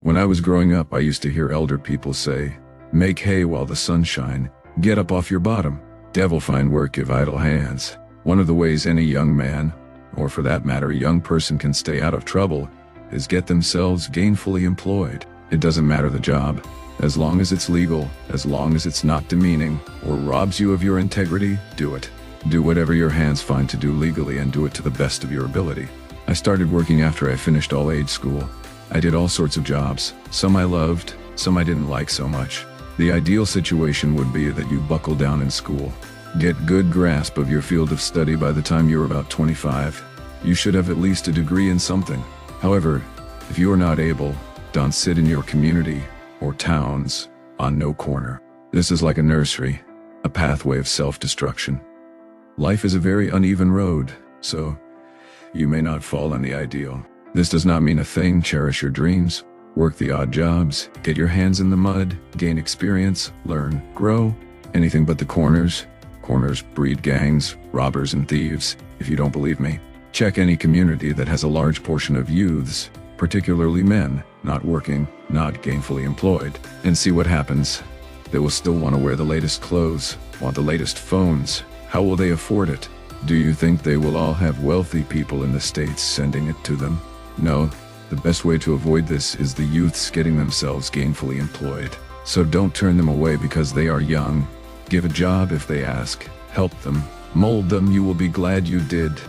When I was growing up, I used to hear elder people say, "Make hay while the sun shine, get up off your bottom. Devil find work, give idle hands." One of the ways any young man, or for that matter a young person, can stay out of trouble is get themselves gainfully employed. It doesn't matter the job, as long as it's legal, as long as it's not demeaning or robs you of your integrity, do it. Do whatever your hands find to do legally and do it to the best of your ability. I started working after I finished all-age school. I did all sorts of jobs. Some I loved, some I didn't like so much. The ideal situation would be that you buckle down in school. Get good grasp of your field of study by the time you're about 25. You should have at least a degree in something. However, if you are not able, don't sit in your community or towns on no corner. This is like a nursery, a pathway of self-destruction. Life is a very uneven road, so you may not fall on the ideal. This does not mean a thing. Cherish your dreams, work the odd jobs, get your hands in the mud, gain experience, learn, grow. Anything but the corners. Corners breed gangs, robbers and thieves. If you don't believe me, check any community that has a large portion of youths, particularly men, not working, not gainfully employed, and see what happens. They will still want to wear the latest clothes, want the latest phones. How will they afford it? Do you think they will all have wealthy people in the States sending it to them? No, the best way to avoid this is the youths getting themselves gainfully employed. So don't turn them away because they are young. Give a job if they ask. Help them. Mold them. You will be glad you did.